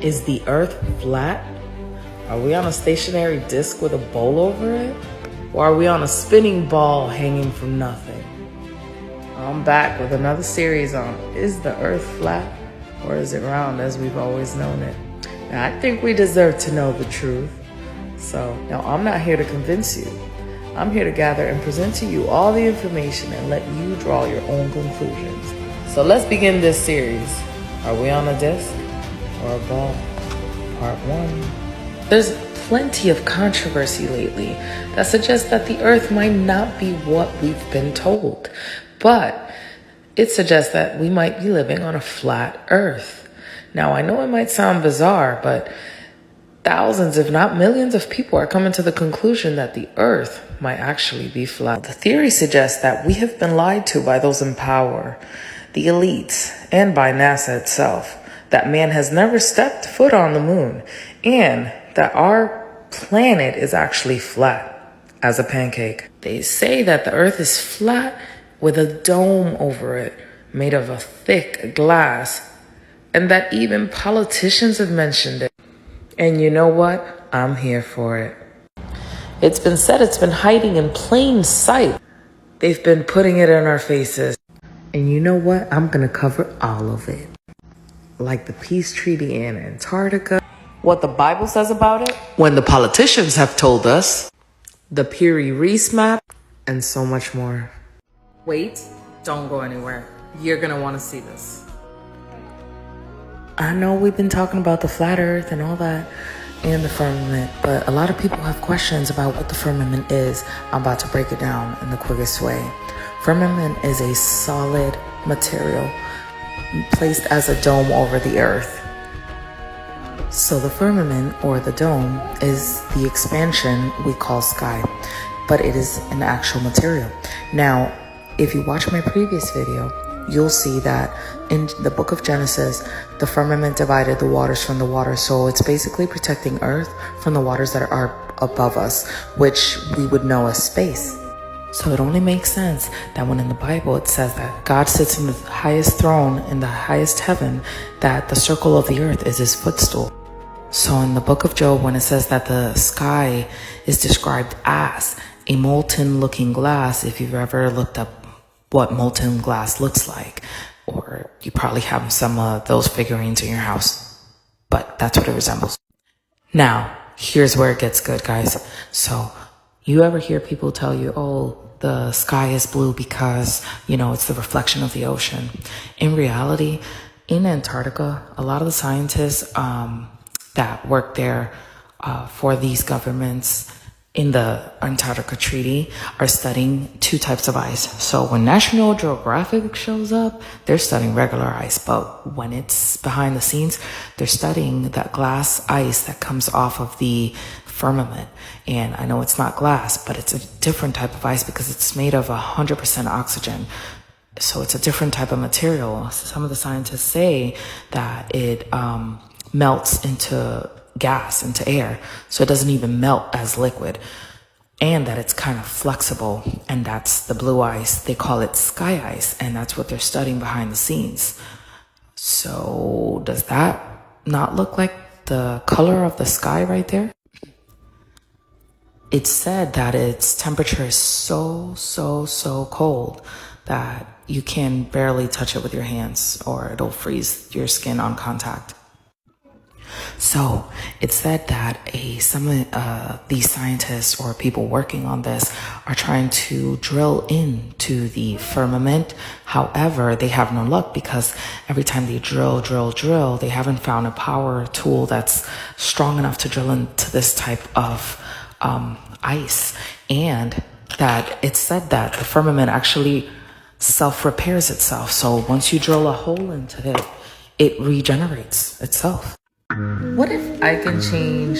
Is the earth flat? Are we on a stationary disc with a bowl over it? Or are we on a spinning ball hanging from nothing? I'm back with another series on, is the earth flat or is it round as we've always known it? Now, I think we deserve to know the truth. So now I'm not here to convince you. I'm here to gather and present to you all the information and let you draw your own conclusions. So let's begin this series. Are we on a disc or a ball? Part 1. There's plenty of controversy lately that suggests that the earth might not be what we've been told, but it suggests that we might be living on a flat earth. Now, I know it might sound bizarre, but thousands, if not millions of people are coming to the conclusion that the earth might actually be flat. The theory suggests that we have been lied to by those in power, the elites, and by NASA itself, that man has never stepped foot on the moon, and that our planet is actually flat as a pancake. They say that the earth is flat with a dome over it made of a thick glass, and that even politicians have mentioned it. And you know what? I'm here for it. It's been said it's been hiding in plain sight. They've been putting it in our faces. And you know what? I'm gonna cover all of it. Like the peace treaty in Antarctica, what the Bible says about it, when the politicians have told us, the Piri-Reis map, and so much more. Wait, don't go anywhere. You're gonna wanna see this. I know we've been talking about the flat earth and all that and the firmament, but a lot of people have questions about what the firmament is. I'm about to break it down in the quickest way. Firmament is a solid material placed as a dome over the earth. So the firmament, or the dome, is the expansion we call sky, but it is an actual material. Now, if you watch my previous video, you'll see that in the book of Genesis, the firmament divided the waters from the waters. So it's basically protecting earth from the waters that are above us, which we would know as space. So it only makes sense that when in the Bible it says that God sits in the highest throne in the highest heaven, that the circle of the earth is his footstool. So in the book of Job, when it says that the sky is described as a molten looking glass, if you've ever looked up what molten glass looks like, or you probably have some of those figurines in your house, but that's what it resembles. Now, here's where it gets good, guys. So you ever hear people tell you, oh, the sky is blue because, it's the reflection of the ocean. In reality, in Antarctica, a lot of the scientists that work there for these governments in the Antarctica Treaty are studying two types of ice. So when National Geographic shows up, they're studying regular ice. But when it's behind the scenes, they're studying that glass ice that comes off of the firmament. And I know it's not glass, but it's a different type of ice because it's made of 100% oxygen. So it's a different type of material. Some of the scientists say that it melts into gas, into air, so it doesn't even melt as liquid, and that it's kind of flexible, and that's the blue ice. They call it sky ice, and that's what they're studying behind the scenes. So does that not look like the color of the sky right there? It's said that its temperature is so cold that you can barely touch it with your hands or it'll freeze your skin on contact. So it's said that some of these scientists or people working on this are trying to drill into the firmament. However, they have no luck because every time they drill, they haven't found a power tool that's strong enough to drill into this type of ice. And that it's said that the firmament actually self-repairs itself. So once you drill a hole into it, it regenerates itself. What if I can change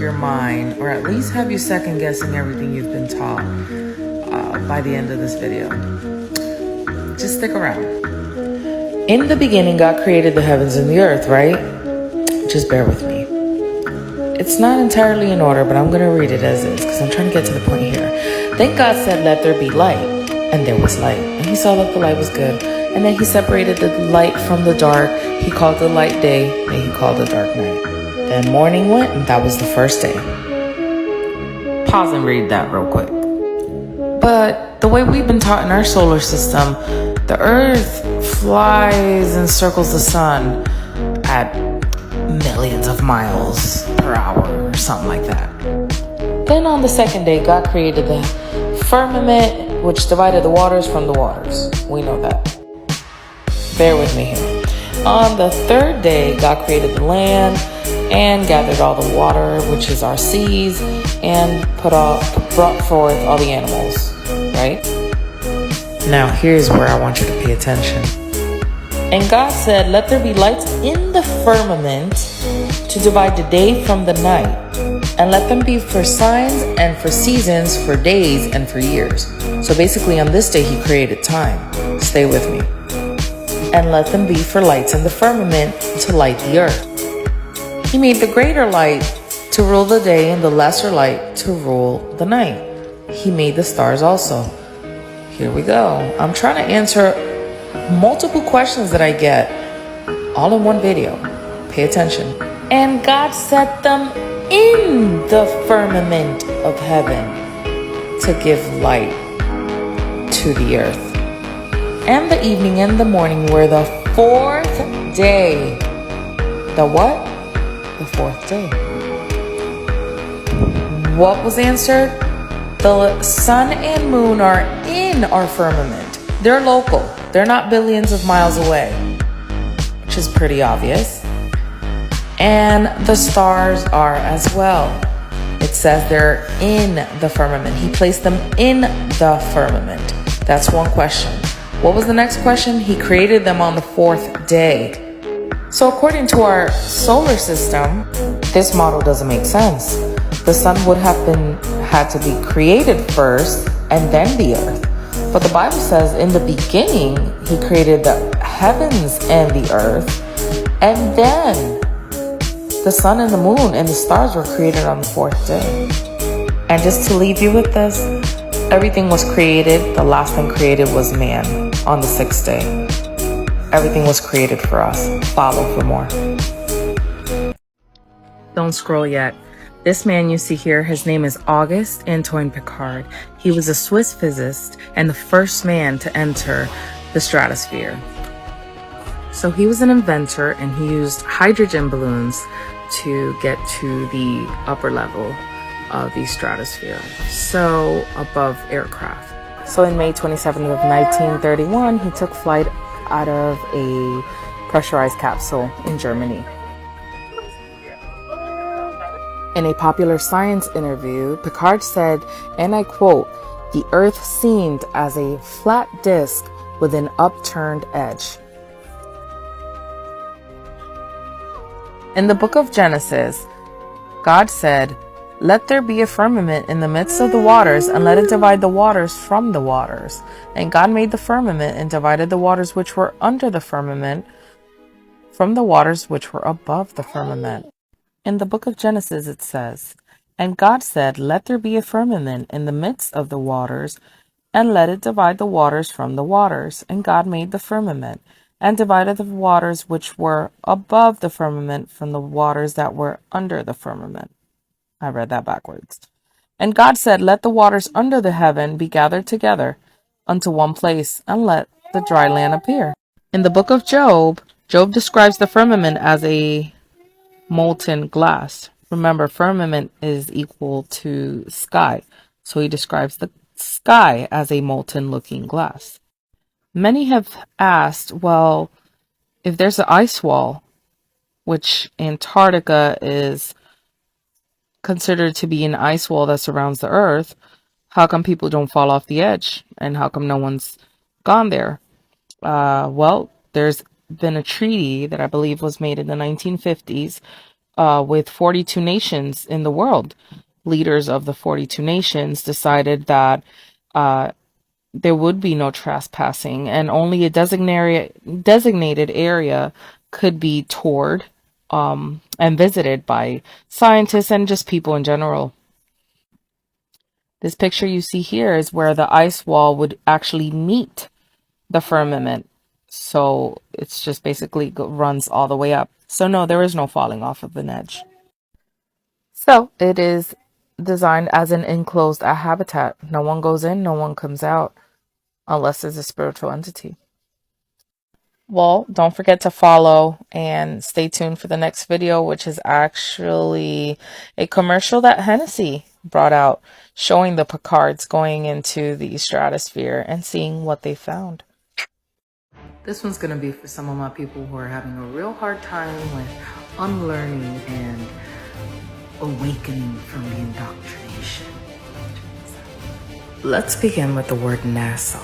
your mind, or at least have you second guessing everything you've been taught by the end of this video? Just stick around. In the beginning, God created the heavens and the earth, right? Just bear with me. It's not entirely in order, but I'm going to read it as is because I'm trying to get to the point here. Then God said, let there be light. And there was light. And he saw that the light was good. And then he separated the light from the dark. He called the light day, and he called the dark night. Then morning went, and that was the first day. Pause and read that real quick. But the way we've been taught in our solar system, the Earth flies and circles the sun at millions of miles per hour or something like that. Then on the second day, God created the firmament, which divided the waters from the waters. We know that. Bear with me here. On the third day, God created the land and gathered all the water, which is our seas, and brought forth all the animals, right? Now here's where I want you to pay attention. And God said, let there be lights in the firmament to divide the day from the night, and let them be for signs and for seasons, for days and for years. So basically on this day, he created time. Stay with me. And let them be for lights in the firmament to light the earth. He made the greater light to rule the day and the lesser light to rule the night. He made the stars also. Here we go. I'm trying to answer multiple questions that I get all in one video. Pay attention. And God set them in the firmament of heaven to give light to the earth. And the evening and the morning were the fourth day. The what? The fourth day. What was answered? The sun and moon are in our firmament. They're local. They're not billions of miles away, which is pretty obvious. And the stars are as well. It says they're in the firmament. He placed them in the firmament. That's one question. What was the next question? He created them on the fourth day. So according to our solar system, this model doesn't make sense. The sun would have had to be created first and then the earth. But the Bible says in the beginning, he created the heavens and the earth, and then the sun and the moon and the stars were created on the fourth day. And just to leave you with this, everything was created. The last thing created was man on the sixth day. Everything was created for us. Follow for more. Don't scroll yet. This man you see here, his name is Auguste Antoine Picard. He was a Swiss physicist and the first man to enter the stratosphere. So he was an inventor, and he used hydrogen balloons to get to the upper level of the stratosphere, so above aircraft. So in May 27th of 1931, he took flight out of a pressurized capsule in Germany. In a Popular Science interview, Picard said, and I quote, "The Earth seemed as a flat disk with an upturned edge." In the book of Genesis, God said, "Let there be a firmament in the midst of the waters, and let it divide the waters from the waters." And God made the firmament and divided the waters which were under the firmament from the waters which were above the firmament. In the book of Genesis it says, "And God said, let there be a firmament in the midst of the waters, and let it divide the waters from the waters. And God made the firmament, and divided the waters which were above the firmament from the waters that were under the firmament." I read that backwards. "And God said, let the waters under the heaven be gathered together unto one place, and let the dry land appear." In the book of Job, Job describes the firmament as a molten glass. Remember, firmament is equal to sky. So he describes the sky as a molten looking glass. Many have asked, well, if there's an ice wall, which Antarctica is considered to be an ice wall that surrounds the earth, how come people don't fall off the edge? And how come no one's gone there? Well, there's been a treaty that I believe was made in the 1950s with 42 nations in the world. Leaders of the 42 nations decided that there would be no trespassing, and only a designated area could be toured and visited by scientists and just people in general. This picture you see here is where the ice wall would actually meet the firmament. So it's just basically runs all the way up. So no, there is no falling off of an edge. So it is designed as an enclosed habitat. No one goes in, no one comes out unless it's a spiritual entity. Well, don't forget to follow and stay tuned for the next video, which is actually a commercial that Hennessy brought out showing the Picards going into the stratosphere and seeing what they found. This one's going to be for some of my people who are having a real hard time with unlearning and awakening from the indoctrination. Let's begin with the word NASA.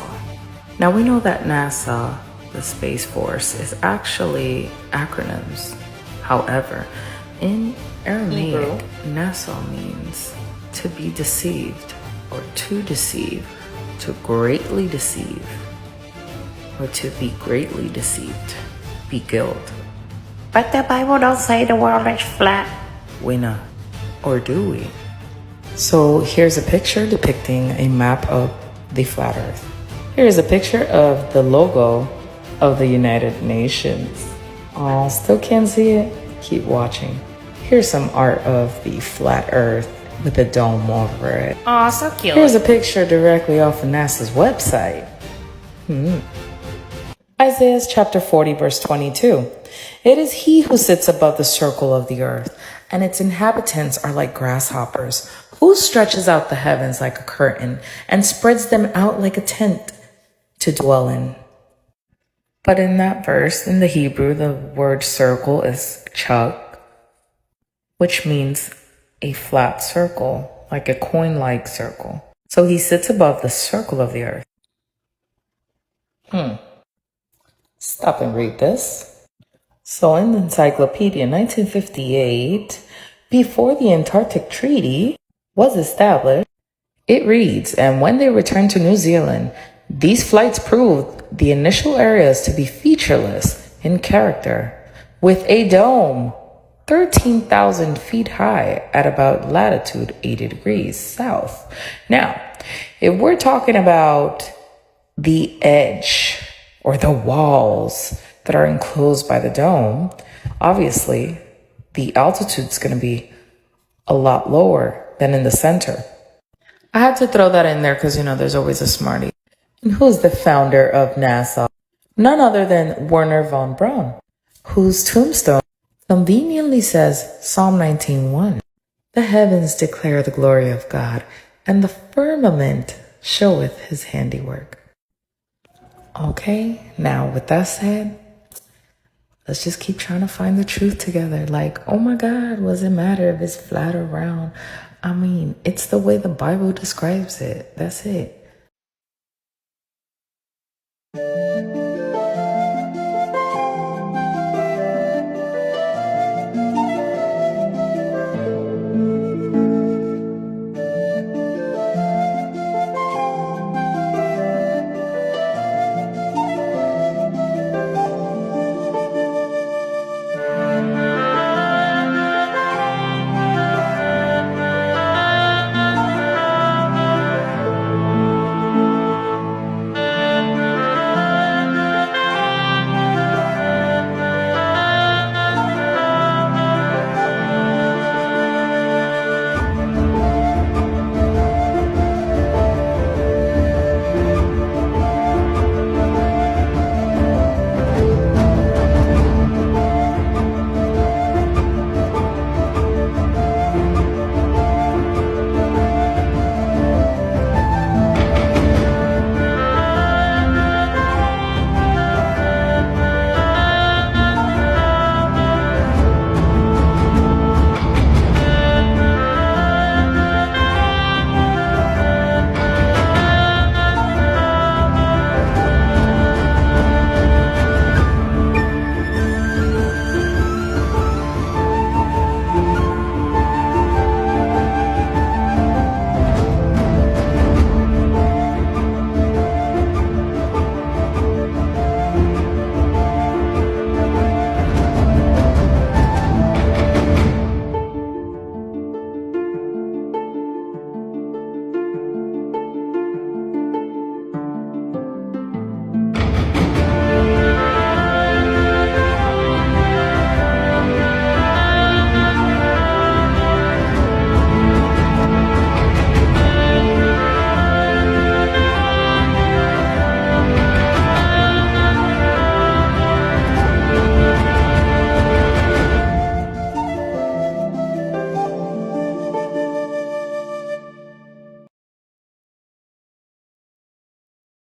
Now we know that NASA, the Space Force, is actually acronyms. However, in Aramaic, NASA means to be deceived, or to deceive, to greatly deceive, or to be greatly deceived, beguiled. But the Bible don't say the world is flat. We know. Or do we? So here's a picture depicting a map of the flat earth. Here's a picture of the logo of the United Nations. Oh, still can't see it? Keep watching. Here's some art of the flat earth with a dome over it. Oh, so cute. Here's a picture directly off of NASA's website. Isaiah chapter 40 verse 22. It is he who sits above the circle of the earth, and its inhabitants are like grasshoppers, who stretches out the heavens like a curtain and spreads them out like a tent to dwell in. But in that verse, in the Hebrew, the word circle is chak, which means a flat circle, like a coin-like circle. So he sits above the circle of the earth. Stop and read this. So in the encyclopedia, 1958, before the Antarctic Treaty was established, it reads, and when they returned to New Zealand, these flights proved the initial areas to be featureless in character, with a dome 13,000 feet high at about latitude 80 degrees south. Now, if we're talking about the edge or the walls that are enclosed by the dome, obviously the altitude is going to be a lot lower than in the center. I had to throw that in there because, there's always a smarty. And who's the founder of NASA? None other than Werner von Braun, whose tombstone conveniently says Psalm 19:1. The heavens declare the glory of God, and the firmament showeth his handiwork. Okay, now with that said, let's just keep trying to find the truth together. Like, oh my God, what does it matter if it's flat or round? I mean, it's the way the Bible describes it. That's it.